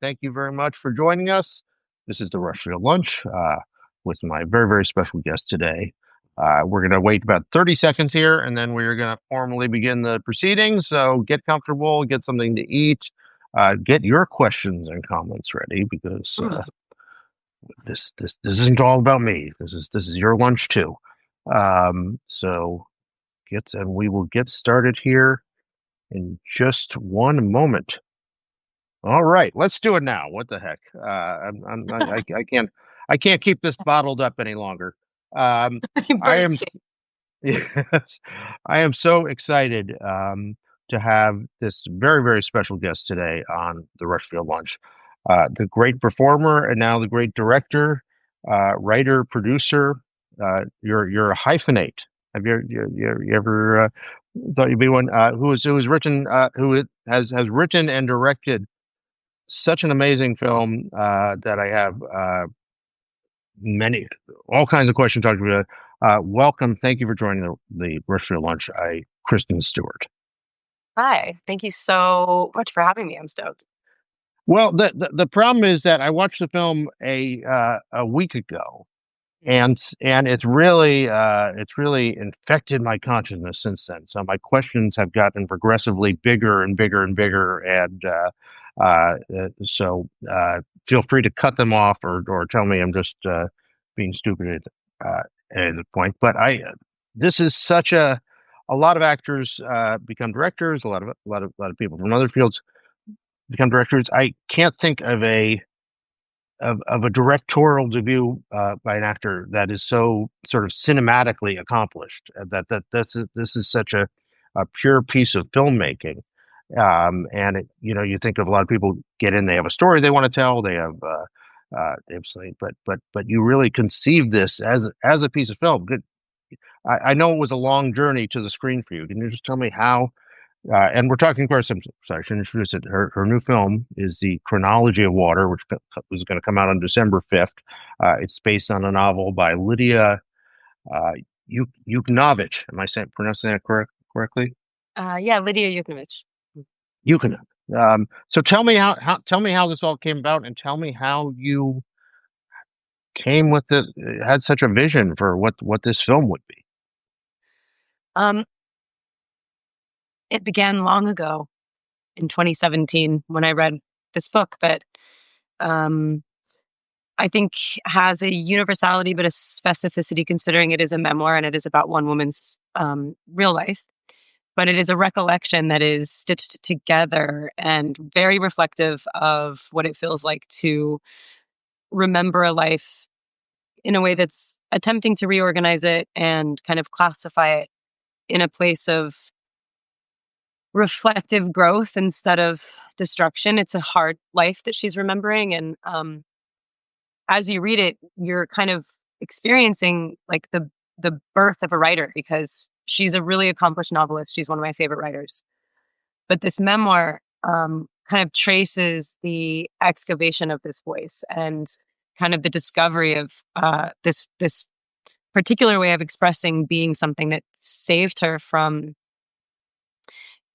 Thank you very much for joining us. This is the Rushfield Lunch with my very, very special guest today. We're going to wait about 30 seconds here, and then we're going to formally begin the proceedings. So get comfortable, get something to eat, get your questions and comments ready, because this isn't all about me. This is your lunch too. So and we will get started here in just one moment. All right, let's do it now. What the heck? I can't keep this bottled up any longer. I am, Bursting. yes, I am so excited to have this very, very special guest today on the Rushfield Lunch. The great performer and now the great director, writer, producer. You're a hyphenate. Have you ever thought you'd be one who has written who has written and directed such an amazing film that I have many, all kinds of questions to talk about. Welcome. Thank you for joining the Rushfield Lunch. Kristen Stewart. Hi, thank you so much for having me. I'm stoked. Well, the problem is that I watched the film a week ago, and it's really infected my consciousness since then. So my questions have gotten progressively bigger and bigger and bigger, and so feel free to cut them off or tell me I'm just being stupid at the point. But this is such a lot of actors become directors. A lot of people from other fields become directors. I can't think of a directorial debut by an actor that is so sort of cinematically accomplished. This is such a pure piece of filmmaking. And you think of a lot of people get in, they have a story they want to tell, they have something, but you really conceive this as a piece of film. Good. I know it was a long journey to the screen for you. Can you just tell me how? And we're talking, of course, sorry, I should introduce it. Her new film is The Chronology of Water, which was going to come out on December 5th. It's based on a novel by Lidia uh, Yuknavitch. Am I pronouncing that correctly? Yeah, Lidia Yuknavitch. Yukna. So tell me how this all came about, and tell me how you came with had such a vision for what this film would be. Um, it began long ago in 2017 when I read this book that um, I think has a universality but a specificity, considering it is a memoir and it is about one woman's real life. But it is a recollection that is stitched together and very reflective of what it feels like to remember a life in a way that's attempting to reorganize it and kind of classify it in a place of reflective growth instead of destruction. It's a hard life that she's remembering. And as you read it, you're kind of experiencing like the birth of a writer, because she's a really accomplished novelist. She's one of my favorite writers. But this memoir kind of traces the excavation of this voice and kind of the discovery of this particular way of expressing being something that saved her from,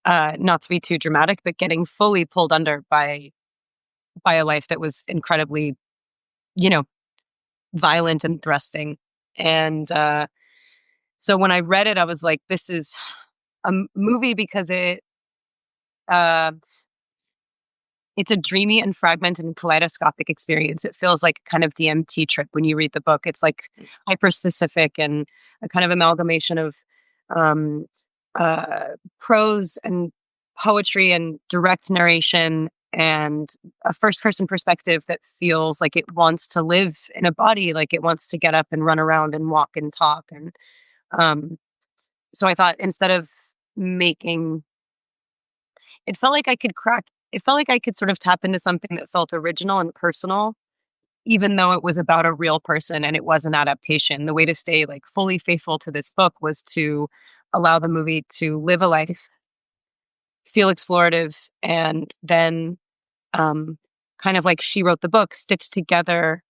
not to be too dramatic, but getting fully pulled under by a life that was incredibly, you know, violent and thrusting. And so when I read it, I was like, this is a movie because uh, it's a dreamy and fragmented and kaleidoscopic experience. It feels like a kind of DMT trip when you read the book. It's like hyper specific and a kind of amalgamation of um, prose and poetry and direct narration and a first person perspective that feels like it wants to live in a body, like it wants to get up and run around and walk and talk. And um, so I thought, instead of making it felt like I could crack it felt like I could sort of tap into something that felt original and personal, even though it was about a real person and it was an adaptation. The way to stay like fully faithful to this book was to allow the movie to live a life, feel explorative, and then um, kind of like she wrote the book, stitched together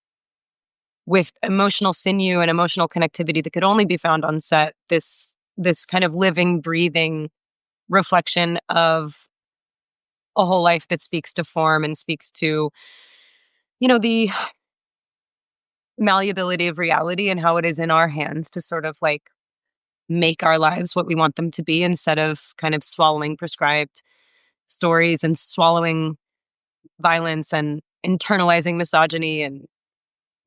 with emotional sinew and emotional connectivity that could only be found on set. This kind of living, breathing reflection of a whole life that speaks to form and speaks to, the malleability of reality and how it is in our hands to sort of like make our lives what we want them to be instead of kind of swallowing prescribed stories and swallowing violence and internalizing misogyny and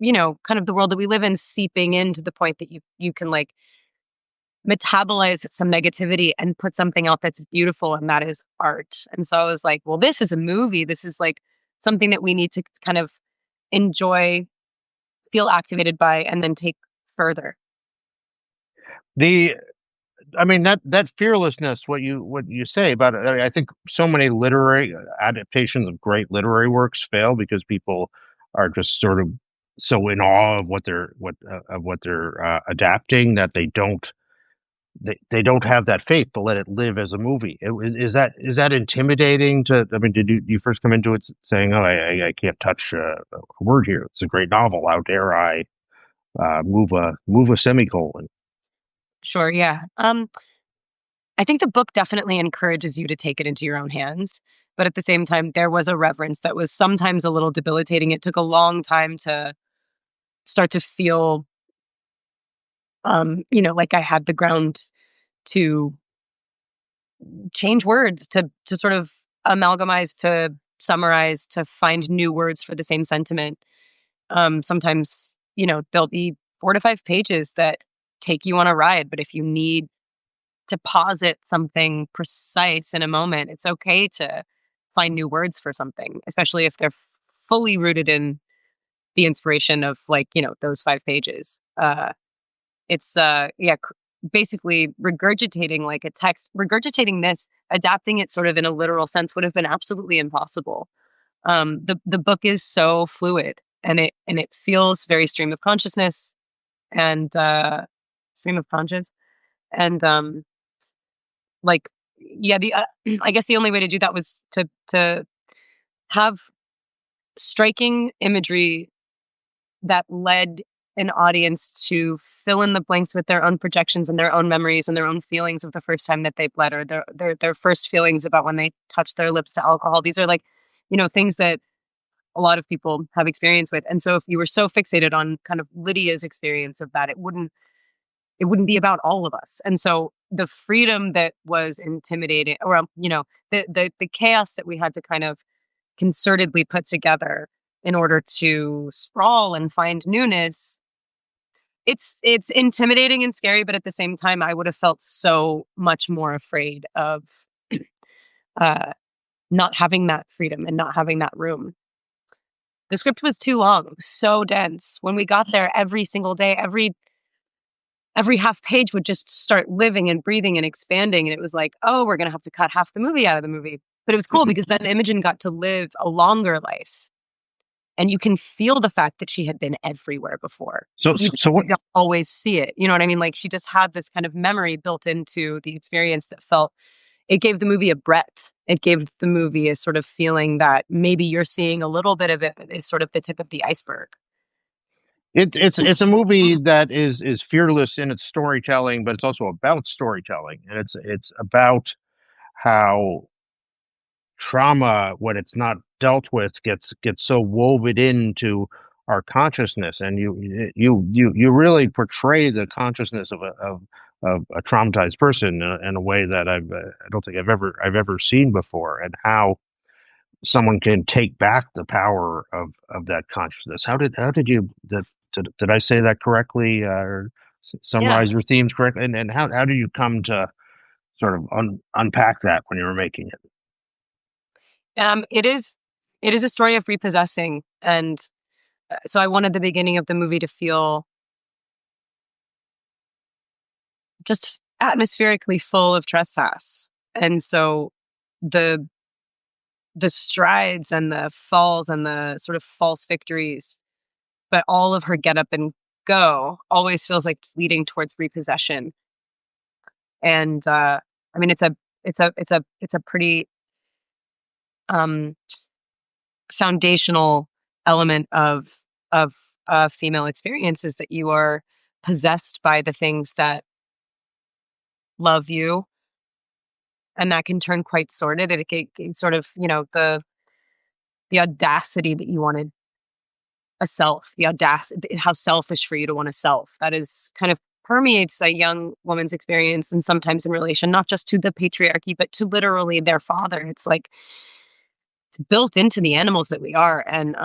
kind of the world that we live in seeping in to the point that you can like metabolize some negativity and put something out that's beautiful, and that is art. And so I was like, well, this is a movie. This is like something that we need to kind of enjoy, feel activated by, and then take further. The I mean that fearlessness, what you say about it. I think so many literary adaptations of great literary works fail because people are just sort of so in awe of what they're adapting that they don't have that faith to let it live as a movie. Is that intimidating to? I mean, did you first come into it saying, "Oh, I can't touch a word here. It's a great novel. How dare I move a semicolon?" Sure, yeah. I think the book definitely encourages you to take it into your own hands, but at the same time, there was a reverence that was sometimes a little debilitating. It took a long time to start to feel, like I had the ground to change words, to sort of amalgamize, to summarize, to find new words for the same sentiment. Sometimes, there'll be 4 to 5 pages that take you on a ride, but if you need to posit something precise in a moment, it's okay to find new words for something, especially if they're fully rooted in the inspiration of like, those 5 pages. It's yeah, basically regurgitating like a text, regurgitating this, adapting it sort of in a literal sense would have been absolutely impossible. The book is so fluid and it feels very stream of consciousness and stream of conscious and like yeah, the I guess the only way to do that was to have striking imagery that led an audience to fill in the blanks with their own projections and their own memories and their own feelings of the first time that they bled or their first feelings about when they touched their lips to alcohol. These are like, things that a lot of people have experience with. And so if you were so fixated on kind of Lydia's experience of that, it wouldn't be about all of us. And so the freedom that was intimidating or the chaos that we had to kind of concertedly put together in order to sprawl and find newness, it's intimidating and scary, but at the same time I would have felt so much more afraid of uh not having that freedom and not having that room. The script was too long, so dense. When we got there every single day, every half page would just start living and breathing and expanding. And it was like, oh, we're going to have to cut half the movie out of the movie. But it was cool because then Imogen got to live a longer life. And you can feel the fact that she had been everywhere before. So Even so if what you don't always see it. You know what I mean? Like she just had this kind of memory built into the experience that felt, it gave the movie a breadth. It gave the movie a sort of feeling that maybe you're seeing a little bit of it, but it's sort of the tip of the iceberg. it's a movie that is fearless in its storytelling, but it's also about storytelling, and it's about how trauma, when it's not dealt with, gets so woven into our consciousness, and you really portray the consciousness of a traumatized person in a way that I don't think I've ever seen before, and how someone can take back the power of that consciousness. How did you did I say that correctly, or Yeah. summarize your themes correctly? And how do you come to sort of unpack that when you were making it? It is a story of repossessing. And so I wanted the beginning of the movie to feel just atmospherically full of trespass. And so the the strides and the falls and the sort of false victories, but all of her get up and go always feels like it's leading towards repossession. And I mean it's a pretty um foundational element of female experience is that you are possessed by the things that love you and that can turn quite sordid. It sort of, the audacity that you wanted a self, the audacity, how selfish for you to want a self. That is kind of permeates a young woman's experience, and sometimes in relation not just to the patriarchy, but to literally their father. It's like it's built into the animals that we are. And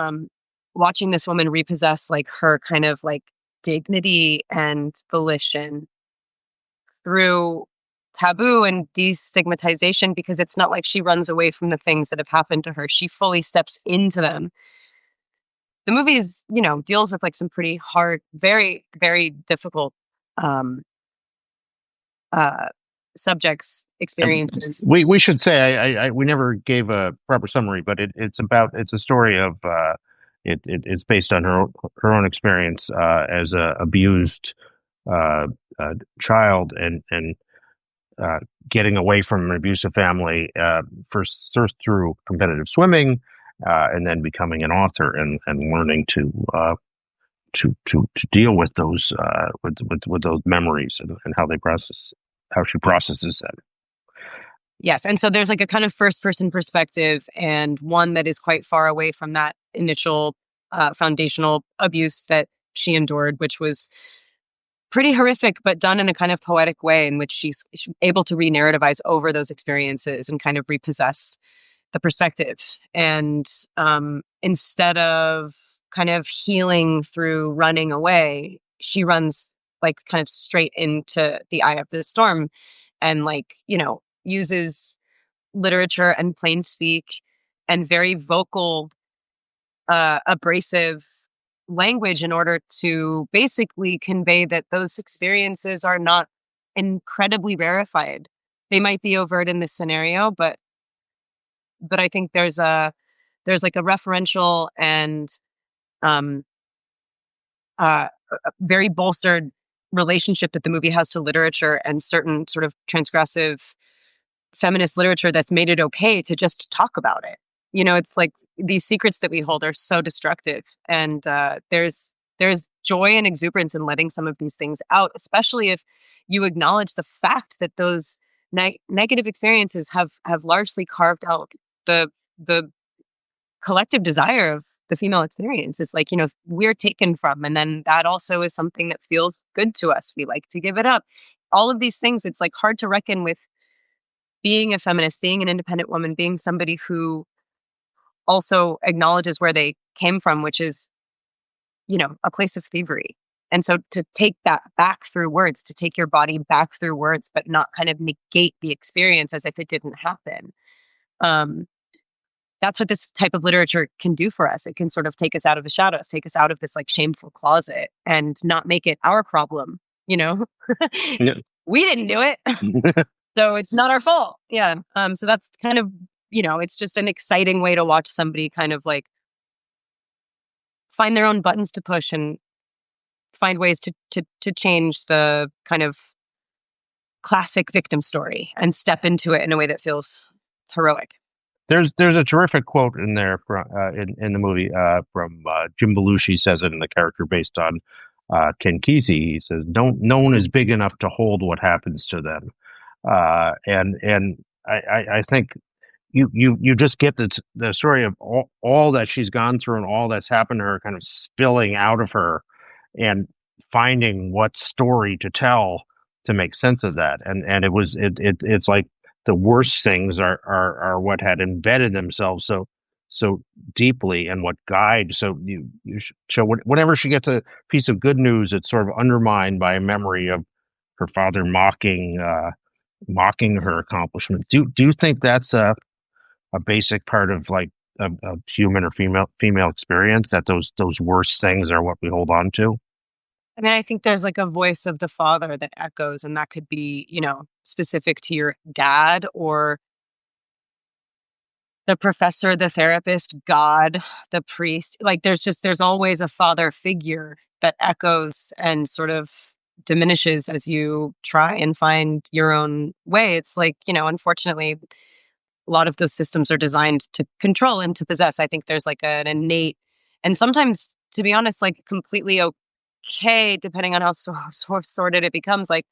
watching this woman repossess like her kind of like dignity and volition through taboo and destigmatization, because it's not like she runs away from the things that have happened to her. She fully steps into them. The movie is, deals with like some pretty hard, very, very difficult um, uh, subjects, experiences. We should say we never gave a proper summary, but it's a story of it's based on her own experience as a abused uh, child and getting away from an abusive family first through competitive swimming and then becoming an author and learning to deal with those with those memories and how she processes them. Yes. And so there's like a kind of first person perspective, and one that is quite far away from that initial foundational abuse that she endured, which was pretty horrific, but done in a kind of poetic way in which she's able to re-narrativize over those experiences and kind of repossess the perspective. And instead of kind of healing through running away, she runs like kind of straight into the eye of the storm, and like, uses literature and plain speak and very vocal, abrasive language in order to basically convey that those experiences are not incredibly rarefied. They might be overt in this scenario, but I think there's like a referential and um a very bolstered relationship that the movie has to literature and certain sort of transgressive feminist literature that's made it okay to just talk about it. It's like these secrets that we hold are so destructive, and there's joy and exuberance in letting some of these things out, especially if you acknowledge the fact that those negative experiences have largely carved out the collective desire of the female experience. It's like, we're taken from, and then that also is something that feels good to us. We like to give it up. All of these things, it's like hard to reckon with being a feminist, being an independent woman, being somebody who also acknowledges where they came from, which is, a place of thievery. And so to take that back through words, to take your body back through words, but not kind of negate the experience as if it didn't happen. Um, that's what this type of literature can do for us. It can sort of take us out of the shadows, take us out of this like shameful closet and not make it our problem, Yeah. We didn't do it. So it's not our fault. Yeah. So that's kind of, it's just an exciting way to watch somebody kind of like find their own buttons to push and find ways to change the kind of classic victim story and step into it in a way that feels heroic. There's a terrific quote in there from in the movie from Jim Belushi says it in the character based on Ken Kesey. He says, no one is big enough to hold what happens to them." And I think you just get the story of all that she's gone through and all that's happened to her kind of spilling out of her and finding what story to tell to make sense of that. And it's like the worst things are what had embedded themselves so deeply and what guide. So so whenever she gets a piece of good news, it's sort of undermined by a memory of her father mocking her accomplishments. Do you think that's a basic part of like a human or female experience, that those worst things are what we hold on to? I mean, I think there's like a voice of the father that echoes, and that could be, specific to your dad or the professor, the therapist, God, the priest. Like there's always a father figure that echoes and sort of diminishes as you try and find your own way. It's like, unfortunately, a lot of those systems are designed to control and to possess. I think there's like an innate, and sometimes, to be honest, like completely okay, depending on how sordid it becomes, like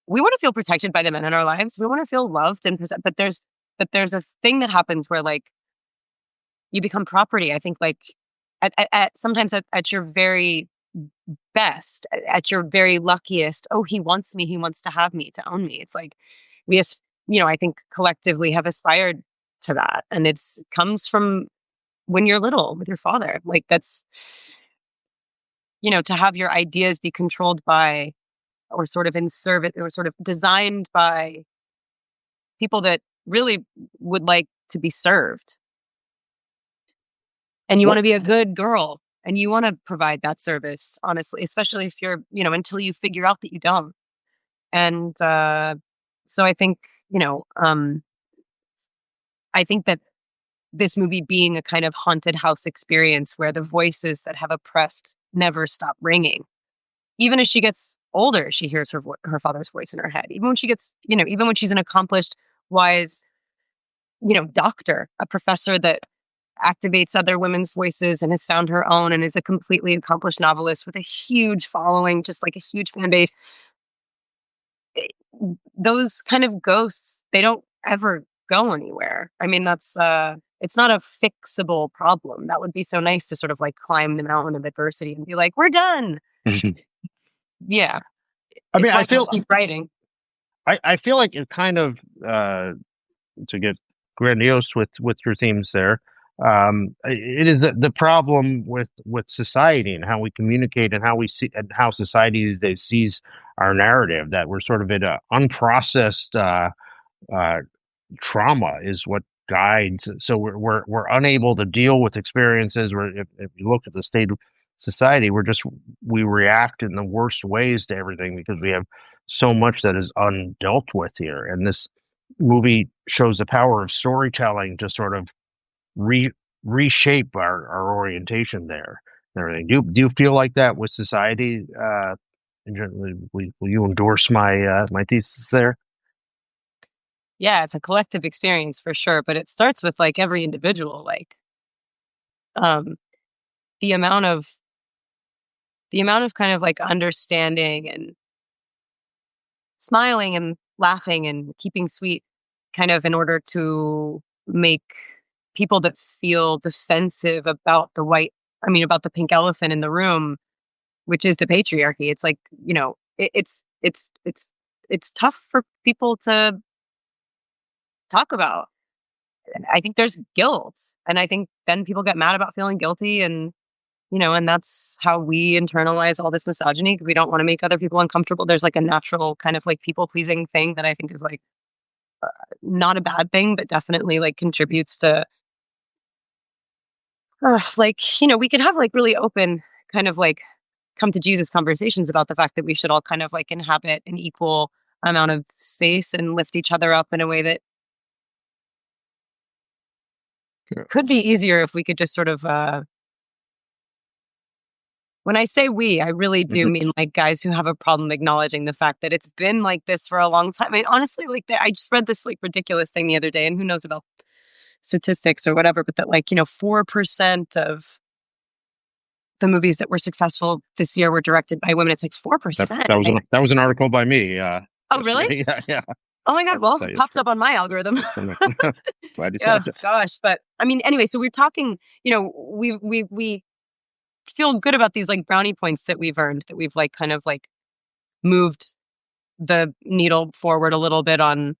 we want to feel protected by the men in our lives. We want to feel loved and but there's a thing that happens where like you become property. I think like at sometimes at your very best, at your very luckiest. Oh, he wants me. He wants to have me, to own me. It's like we, I think collectively have aspired to that, and it's comes from when you're little with your father. Like that's to have your ideas be controlled by or sort of in service or sort of designed by people that really would like to be served. And you want What? to be a good girl and you want to provide that service, honestly, especially if you're, until you figure out that you don't. And so I think, I think that this movie being a kind of haunted house experience where the voices that have oppressed never stop ringing. Even as she gets older, she hears her father's voice in her head. Even when she gets, even when she's an accomplished, wise, doctor, a professor that activates other women's voices and has found her own and is a completely accomplished novelist with a huge following, just like a huge fan base. Eh, those kind of ghosts, they don't ever go anywhere. I mean, that's it's not a fixable problem. That would be so nice to sort of like climb the mountain of adversity and be like, we're done. Yeah. I mean, It's why people keep writing. I feel like it kind of to get grandiose with your themes there. It is the problem with society and how we communicate and how we see and how society these days sees our narrative, that we're sort of in a unprocessed uh, trauma is what guides. So we're unable to deal with experiences. If you look at the state of society, we react in the worst ways to everything because we have so much that is undealt with here. And this movie shows the power of storytelling to sort of re reshape our orientation there and everything. Do you feel like that with society? Will you endorse my thesis there? Yeah, it's a collective experience for sure, but it starts with like every individual, like um the amount of kind of like understanding and smiling and laughing and keeping sweet kind of in order to make people that feel defensive about about the pink elephant in the room, which is the patriarchy. It's like, it's tough for people to talk about. I think there's guilt, and I think then people get mad about feeling guilty, and and that's how we internalize all this misogyny because we don't want to make other people uncomfortable. There's like a natural kind of like people pleasing thing that I think is like not a bad thing, but definitely like contributes to like we could have like really open kind of like come to Jesus conversations about the fact that we should all kind of like inhabit an equal amount of space and lift each other up in a way that could be easier if we could just sort of when I say we, I really do mean like guys who have a problem acknowledging the fact that it's been like this for a long time. I mean, honestly, like I just read this like ridiculous thing the other day, and who knows about statistics or whatever, but that like 4% of the movies that were successful this year were directed by women. It's like 4%. That was an article by me Oh, really? yesterday. Yeah, yeah. Oh my God! Well, So it's popped up on my algorithm. glad you Oh said it. gosh, but I mean, anyway, so we're talking. We feel good about these like brownie points that we've earned, that we've like kind of like moved the needle forward a little bit on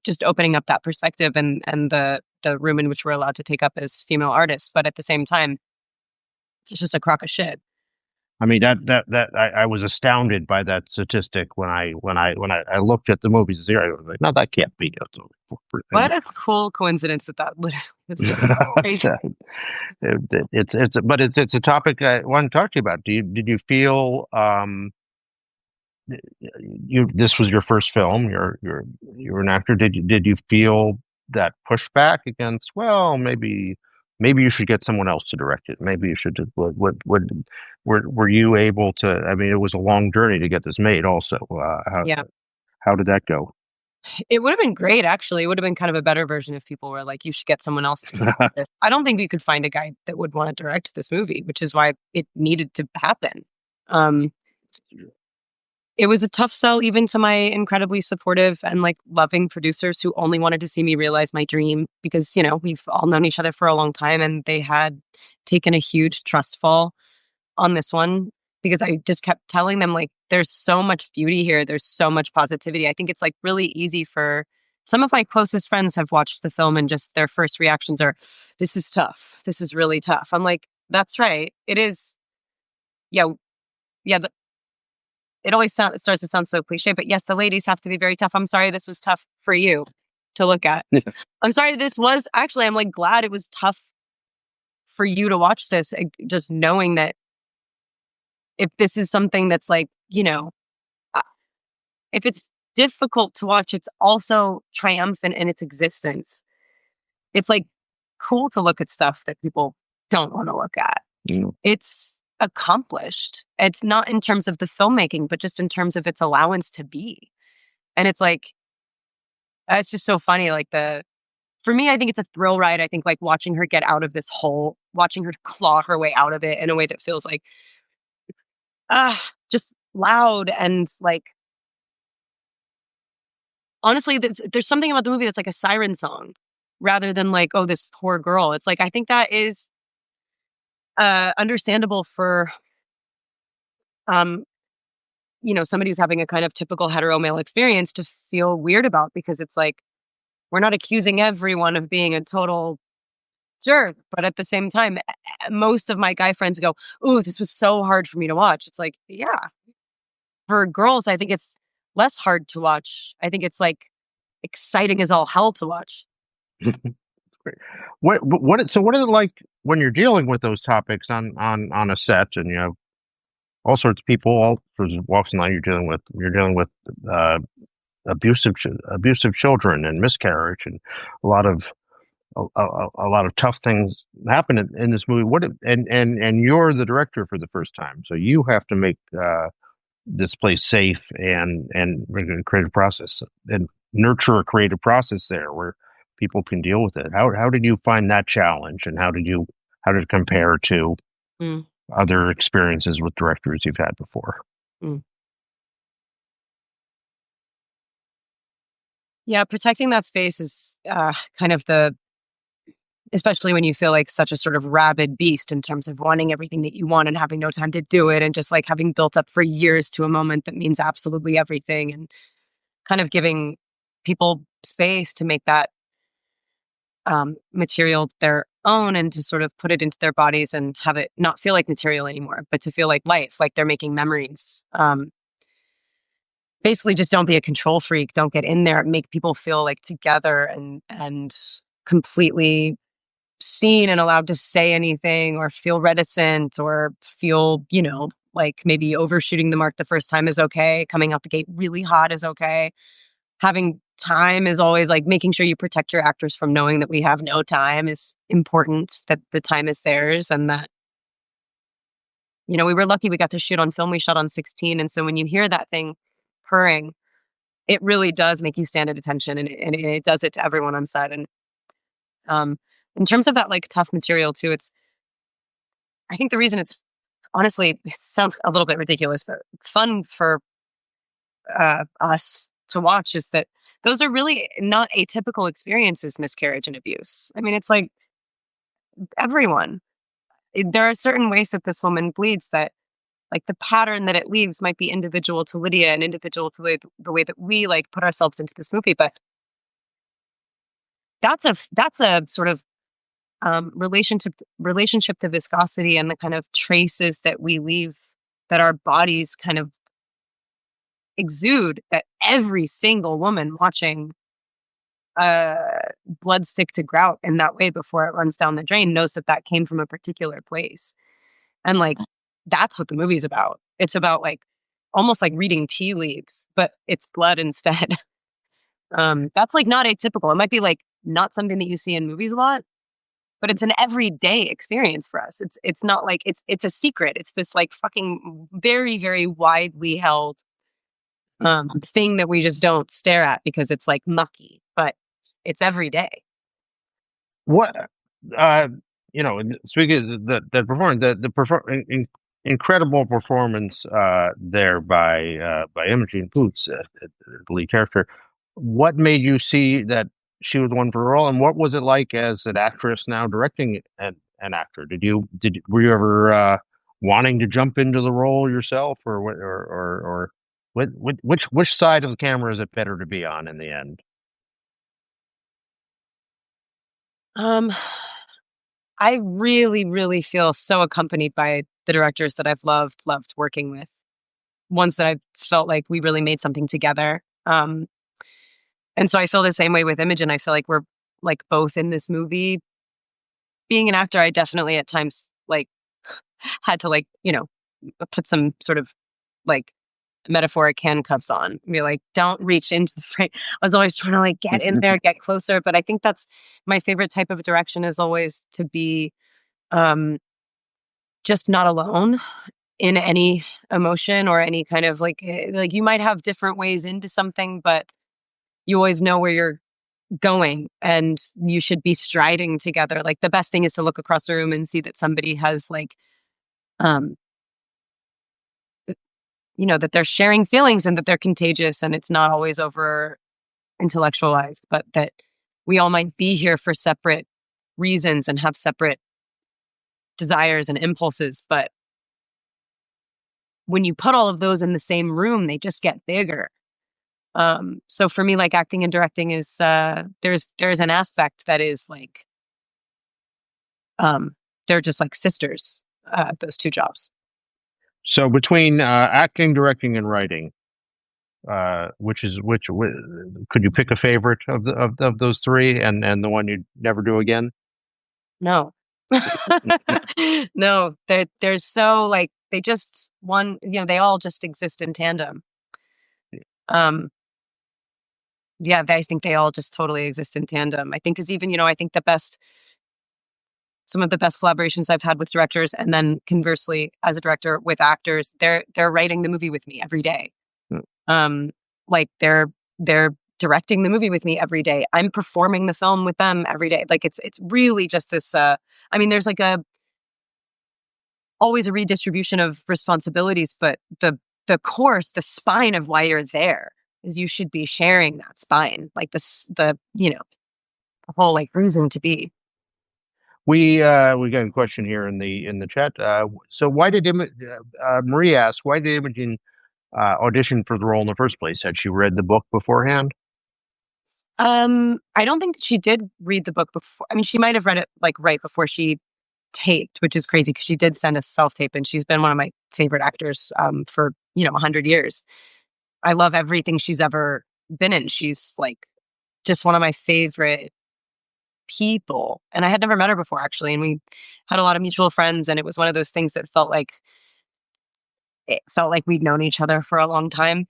just opening up that perspective and the room in which we're allowed to take up as female artists. But at the same time, it's just a crock of shit. I mean that I was astounded by that statistic when I looked at the movies this year. I was like, no, that can't be. It's only 4%. What a cool coincidence that literally is just crazy. It's a topic I want to talk to you about. Did you feel you this was your first film? You're an actor. Did you feel that pushback against? Well, maybe you should get someone else to direct it. Maybe you should. What were you able to? I mean, it was a long journey to get this made. Also, Yeah. how did that go? It would have been great, actually. It would have been kind of a better version if people were like, you should get someone else to direct this. I don't think we could find a guy that would want to direct this movie, which is why it needed to happen. Um, it was a tough sell even to my incredibly supportive and like loving producers who only wanted to see me realize my dream because, we've all known each other for a long time and they had taken a huge trust fall on this one because I just kept telling them like there's so much beauty here, there's so much positivity. I think it's like really easy for some of my closest friends have watched the film and just their first reactions are, this is tough. This is really tough. I'm like, that's right. It is. Yeah. Yeah. It always starts to sound so cliche, but yes, the ladies have to be very tough. I'm sorry this was tough for you to look at. I'm sorry this was actually, I'm like glad it was tough for you to watch this, just knowing that if this is something that's like, uh, if it's difficult to watch, it's also triumphant in its existence. It's like cool to look at stuff that people don't want to look at. Mm. It's accomplished. It's not in terms of the filmmaking, but just in terms of its allowance to be. And it's like, it's just so funny. Like for me, I think it's a thrill ride. I think like watching her get out of this hole, watching her claw her way out of it in a way that feels like, just loud and like, honestly, there's something about the movie that's like a siren song rather than like, oh, this poor girl. It's like, I think that is understandable for, um, somebody who's having a kind of typical hetero male experience to feel weird about because it's like, we're not accusing everyone of being a total jerk, but at the same time, most of my guy friends go, "Ooh, this was so hard for me to watch." It's like, yeah, for girls, I think it's less hard to watch. I think it's like exciting as all hell to watch. Great. So what is it like when you're dealing with those topics on a set and you have all sorts of people, all sorts of walks in life you're dealing with uh, abusive children and miscarriage and a lot of a lot of tough things happen in this movie. And you're the director for the first time, so you have to make this place safe and bring a creative process and nurture a creative process there where people can deal with it. How did you find that challenge, and how did it compare to Mm, other experiences with directors you've had before? mm. Yeah, protecting that space is kind of especially when you feel like such a sort of rabid beast in terms of wanting everything that you want and having no time to do it and just like having built up for years to a moment that means absolutely everything and kind of giving people space to make that material their own and to sort of put it into their bodies and have it not feel like material anymore, but to feel like life, like they're making memories. Basically, just don't be a control freak. Don't get in there. Make people feel like together and completely seen and allowed to say anything or feel reticent or feel, like maybe overshooting the mark the first time is okay. Coming out the gate really hot is okay. Having time is always like making sure you protect your actors from knowing that we have no time is important, that the time is theirs and that, we were lucky we got to shoot on film. We shot on 16. And so when you hear that thing purring, it really does make you stand at attention and it does it to everyone on set. And in terms of that like tough material too, I think the reason it's honestly, it sounds a little bit ridiculous, but fun for us to watch is that those are really not atypical experiences, miscarriage and abuse. I mean, it's like everyone. There are certain ways that this woman bleeds that, like the pattern that it leaves, might be individual to Lydia and individual to the way that we like put ourselves into this movie. But that's a sort of relationship to viscosity and the kind of traces that we leave that our bodies kind of exude that every single woman watching blood stick to grout in that way before it runs down the drain knows that that came from a particular place. And like, that's what the movie's about. It's about like almost like reading tea leaves, but it's blood instead. That's like not atypical. It might be like not something that you see in movies a lot, but it's an everyday experience for us. It's not like it's a secret. It's this like fucking very, very widely held thing that we just don't stare at because it's like mucky, but it's every day. What uh, speaking of the performance, the perform incredible performance there by Imogen Poots, the lead character. What made you see that she was the one for the role, and what was it like as an actress now directing an actor? Were you ever wanting to jump into the role yourself, or what, or which side of the camera is it better to be on in the end? Um, I really, really feel so accompanied by the directors that I've loved working with. Ones that I felt like we really made something together. And so I feel the same way with Imogen. I feel like we're like both in this movie. Being an actor, I definitely at times like had to like, put some sort of like metaphoric handcuffs on. Be like, don't reach into the frame. I was always trying to like get in there, get closer. But I think that's my favorite type of direction is always to be um just not alone in any emotion or any kind of like you might have different ways into something, but you always know where you're going and you should be striding together. Like the best thing is to look across the room and see that somebody has like um that they're sharing feelings and that they're contagious and it's not always over intellectualized, but that we all might be here for separate reasons and have separate desires and impulses, but when you put all of those in the same room, they just get bigger. So for me, like acting and directing is there's an aspect that is like they're just like sisters, those two jobs. So between acting, directing, and writing, could you pick a favorite of those three, and the one you'd never do again? No. No, they're so like they just one, they all just exist in tandem. Um, yeah, I think they all just totally exist in tandem. I think because even, I think some of the best collaborations I've had with directors, and then conversely, as a director with actors, they're writing the movie with me every day. Um, like they're directing the movie with me every day. I'm performing the film with them every day. Like it's really just this. I mean, there's like a always a redistribution of responsibilities, but the course, the spine of why you're there is you should be sharing that spine, like the whole like reason to be. We got a question here in the chat. So Marie asked, why did Imogen audition for the role in the first place? Had she read the book beforehand? I don't think that she did read the book before. I mean, she might have read it like right before she taped, which is crazy because she did send a self tape, and she's been one of my favorite actors for 100 years. I love everything she's ever been in. She's like just one of my favorite people, and I had never met her before actually, and we had a lot of mutual friends, and it was one of those things that felt like we'd known each other for a long time,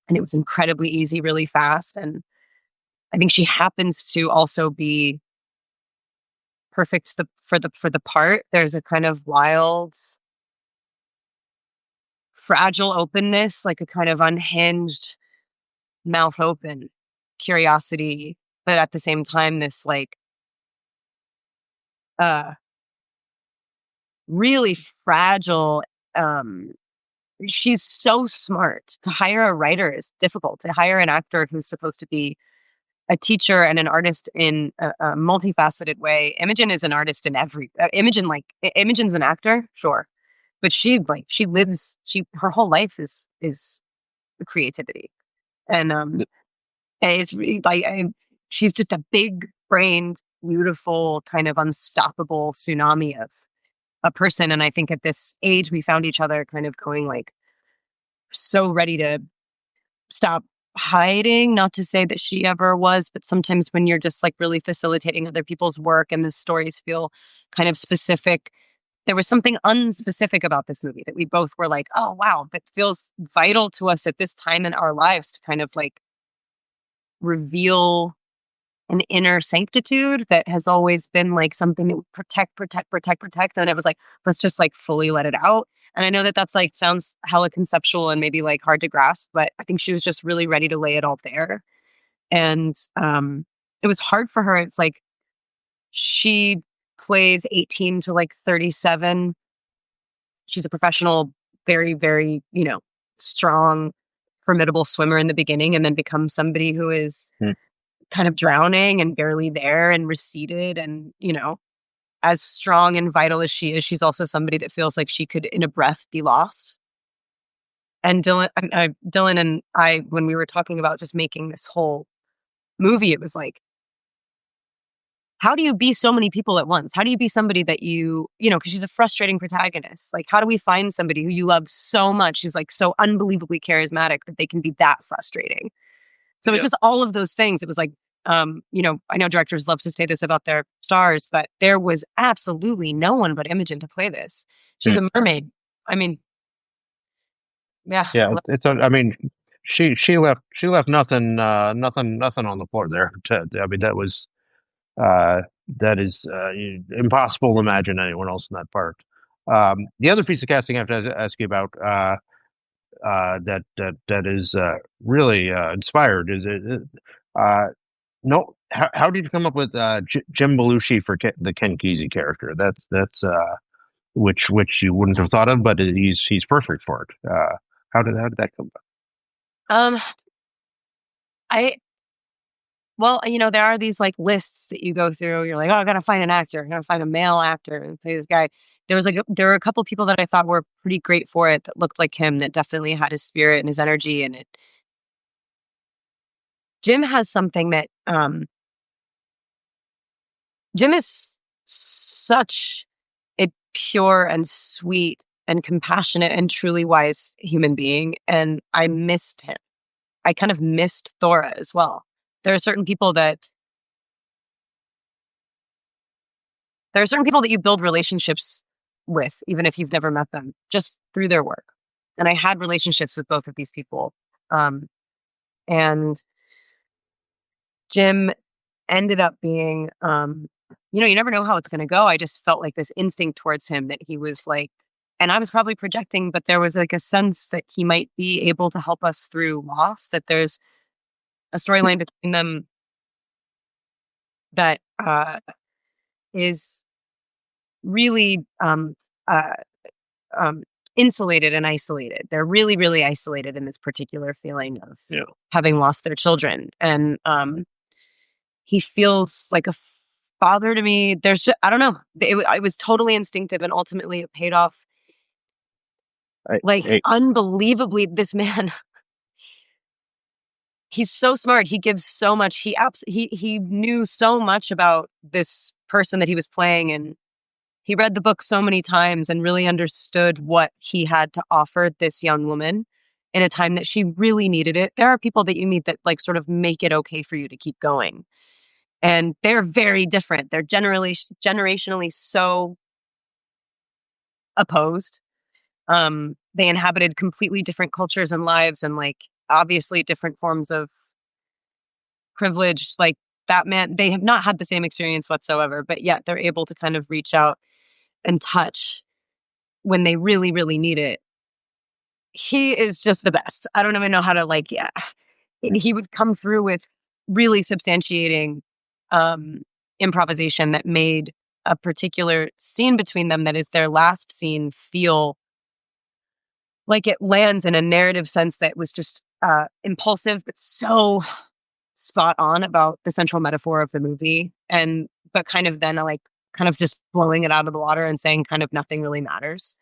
and it was incredibly easy, really fast, and I think she happens to also be perfect for the part. There's a kind of wild, fragile openness, like a kind of unhinged, mouth open curiosity, but at the same time, this like uh really fragile. Um, she's so smart. To hire a writer is difficult. To hire an actor who's supposed to be a teacher and an artist in a multifaceted way. Imogen is an artist in every. Imogen's an actor, sure, but she lives. Her whole life is creativity, and it's really like she's just a big brained, beautiful, kind of unstoppable tsunami of a person. And I think at this age, we found each other kind of going like so ready to stop hiding. Not to say that she ever was, but sometimes when you're just like really facilitating other people's work and the stories feel kind of specific, there was something unspecific about this movie that we both were like, oh, wow, that feels vital to us at this time in our lives to kind of like reveal an inner sanctitude that has always been like something that would protect. And it was like, let's just like fully let it out. And I know that that's like sounds hella conceptual and maybe like hard to grasp, but I think she was just really ready to lay it all there. And it was hard for her. It's like she plays 18 to like 37 she's a professional, very, very, strong, formidable swimmer in the beginning, and then becomes somebody who is Hmm. kind of drowning and barely there and receded. And, as strong and vital as she is, she's also somebody that feels like she could, in a breath, be lost. And Dylan and I, when we were talking about just making this whole movie, it was like, how do you be so many people at once? How do you be somebody that because she's a frustrating protagonist. Like, how do we find somebody who you love so much, who's like so unbelievably charismatic that they can be that frustrating? So it's just all of those things. It was like, I know directors love to say this about their stars, but there was absolutely no one but Imogen to play this. She's Hmm. a mermaid. I mean, yeah. Yeah, I mean, she left nothing on the floor there. I mean, that is impossible to imagine anyone else in that part. The other piece of casting I have to ask you about that is really inspired is it. No, how did you come up with Jim Belushi for the Ken Kesey character? That's which you wouldn't have thought of, but he's perfect for it. How did that come Um, I Well, there are these like lists that you go through. You're like, oh, I gotta find an actor. I gotta find a male actor and play this guy. There were a couple people that I thought were pretty great for it that looked like him, that definitely had his spirit and his energy in it. Jim has something that Jim is such a pure and sweet and compassionate and truly wise human being, and I missed him. I kind of missed Thora as well. There are certain people that There are certain people that you build relationships with, even if you've never met them, just through their work. And I had relationships with both of these people. Um, and Jim ended up being, you never know how it's going to go. I just felt like this instinct towards him that he was like, and I was probably projecting, but there was like a sense that he might be able to help us through loss, that there's a storyline between them that is really uh, um, insulated and isolated. They're really, really isolated in this particular feeling of up? having lost their children. And he feels like a father to me. I don't know. It was totally instinctive, and ultimately it paid off like I, unbelievably. This man, he's so smart. He gives so much. He knew so much about this person that he was playing, and he read the book so many times and really understood what he had to offer this young woman in a time that she really needed it. There are people that you meet that like sort of make it okay for you to keep going. And they're very different. They're generationally so opposed. They inhabited completely different cultures and lives, and like obviously different forms of privilege. Like that man, they have not had the same experience whatsoever, but yet they're able to kind of reach out and touch when they really, really need it. He is just the best. I don't even know how to yeah. And he would come through with really substantiating um, improvisation that made a particular scene between them that is their last scene feel like it lands in a narrative sense that was just impulsive, but so spot on about the central metaphor of the movie. But kind of then like kind of just blowing it out of the water and saying kind of nothing really matters.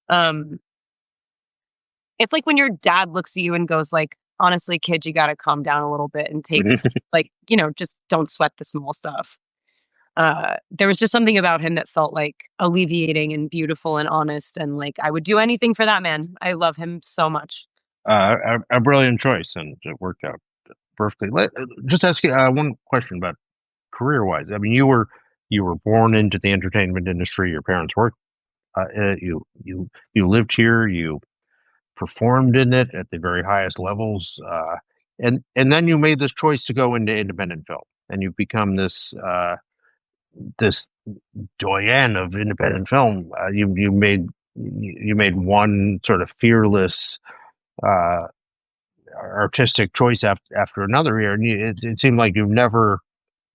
Um, It's like when your dad looks at you and goes like, honestly, kid, you got to calm down a little bit and take like, just don't sweat the small stuff. There was just something about him that felt like alleviating and beautiful and honest. And like, I would do anything for that man. I love him so much. a brilliant choice, and it worked out perfectly. Just ask you one question about career-wise. I mean, you were born into the entertainment industry. Your parents worked. You lived here. You performed in it at the very highest levels, and then you made this choice to go into independent film, and you've become this doyen of independent film. You made one sort of fearless uh, artistic choice after another here, and it seemed like you've never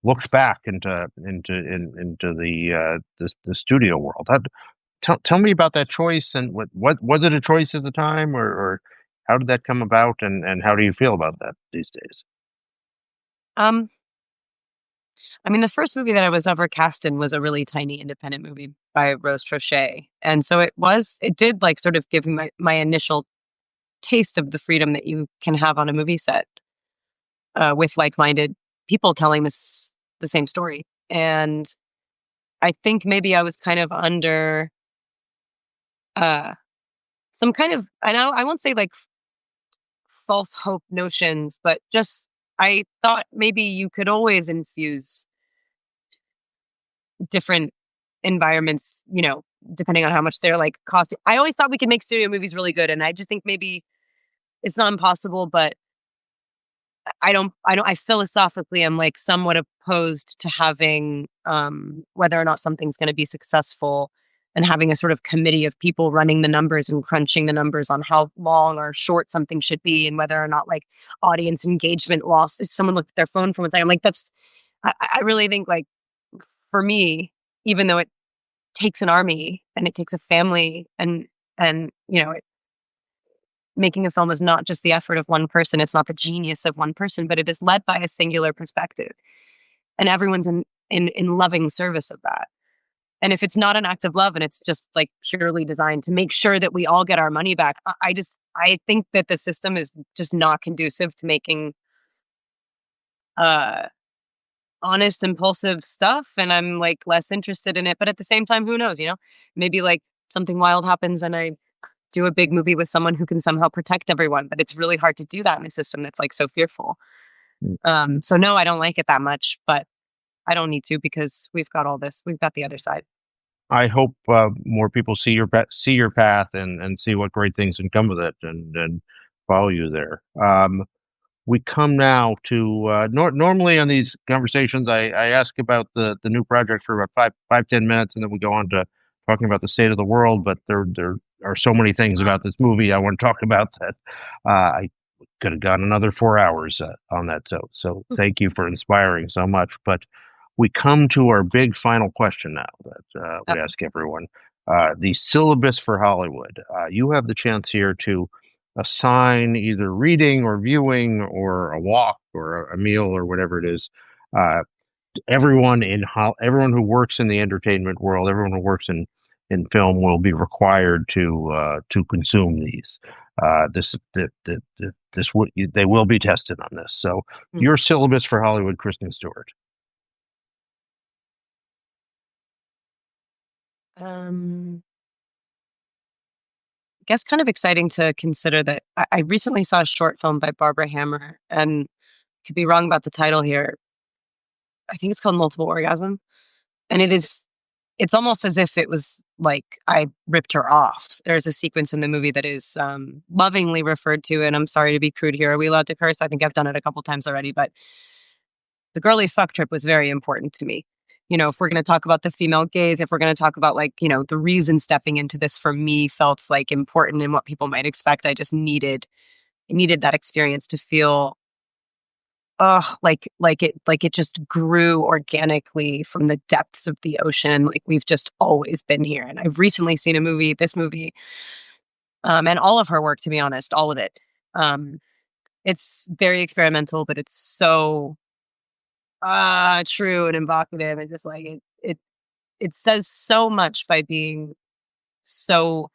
looked back into the studio world. tell me about that choice, and what was it a choice at the time, or how did that come about, and how do you feel about that these days? Um, I mean, the first movie that I was ever cast in was a really tiny independent movie by Rose Trochet, and so it did like sort of give me my initial taste of the freedom that you can have on a movie set with like-minded people telling the same story. And I think maybe I was kind of under uh, some kind of, I know I won't say like false hope notions, but just I thought maybe you could always infuse different environments, depending on how much they're like costing. I always thought we could make studio movies really good, and I just think maybe it's not impossible, but I philosophically am like somewhat opposed to having whether or not something's going to be successful and having a sort of committee of people running the numbers and crunching the numbers on how long or short something should be and whether or not like audience engagement lost. If someone looked at their phone for one second, I'm like, I really think like for me, even though it takes an army and it takes a family and making a film is not just the effort of one person. It's not the genius of one person, but it is led by a singular perspective. And everyone's in loving service of that. And if it's not an act of love and it's just like purely designed to make sure that we all get our money back, I think that the system is just not conducive to making uh honest, impulsive stuff. And I'm like less interested in it. But at the same time, who knows, Maybe like something wild happens and I do a big movie with someone who can somehow protect everyone. But it's really hard to do that in a system that's like so fearful. So no, I don't like it that much, but I don't need to because we've got all this. We've got the other side. I hope more people see your path, and see what great things can come of it, and follow you there. We come now to normally on these conversations, I ask about the new project for about 5-10 minutes, and then we go on to talking about the state of the world. But there are so many things about this movie I want to talk about that I could have gone another 4 hours on that. So thank you for inspiring so much. But we come to our big final question now that we ask everyone. The syllabus for Hollywood. You have the chance here to assign either reading or viewing or a walk or a meal or whatever it is. Uh, everyone who works in the entertainment world, everyone who works in film will be required to consume these. They will be tested on this. So Mm. your syllabus for Hollywood, Kristen Stewart. Um, I guess kind of exciting to consider that I recently saw a short film by Barbara Hammer, and could be wrong about the title here. I think it's called Multiple Orgasm, and it's almost as if it was like I ripped her off. There's a sequence in the movie that is lovingly referred to, and I'm sorry to be crude here. Are we allowed to curse? I think I've done it a couple times already, but the girly fuck trip was very important to me. If we're going to talk about the female gaze, if we're going to talk about like, the reason stepping into this for me felt like important and what people might expect, I needed that experience to feel like it just grew organically from the depths of the ocean. Like we've just always been here. And I've recently seen this movie, and all of her work, to be honest, all of it. Um, it's very experimental, but it's so true and evocative, and just like it says so much by being so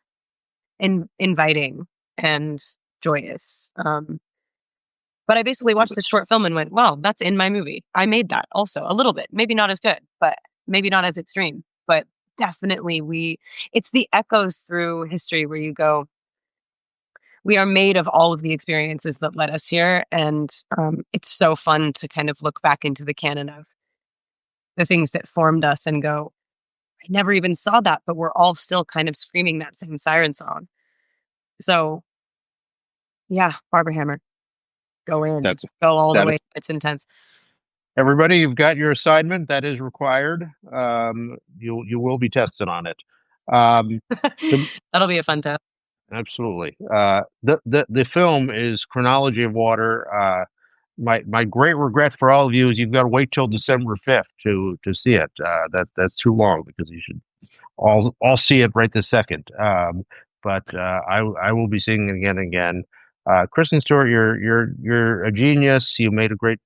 inviting and joyous. But I basically watched the short film and went, wow, that's in my movie. I made that also a little bit, maybe not as good, but maybe not as extreme, but definitely it's the echoes through history where you go, we are made of all of the experiences that led us here. And it's so fun to kind of look back into the canon of the things that formed us and go, I never even saw that, but we're all still kind of screaming that same siren song. So yeah, Barbara Hammer, go in, That's go all the that. way. It's intense. Everybody, you've got your assignment. That is required. You will be tested on it. Um, the That'll be a fun test. Absolutely. The film is Chronology of Water. My great regret for all of you is you've got to wait till December 5th to see it. That's too long because you should all see it right this second. But I will be seeing it again and again. Kristen Stewart, you're a genius. You made a great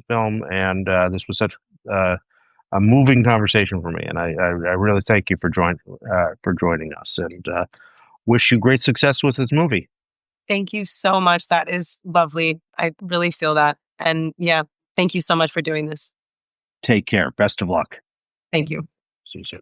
film, and this was such a moving conversation for me. And I really thank you for joining us, and wish you great success with this movie. Thank you so much. That is lovely. I really feel that. And yeah, thank you so much for doing this. Take care. Best of luck. Thank you. See you soon.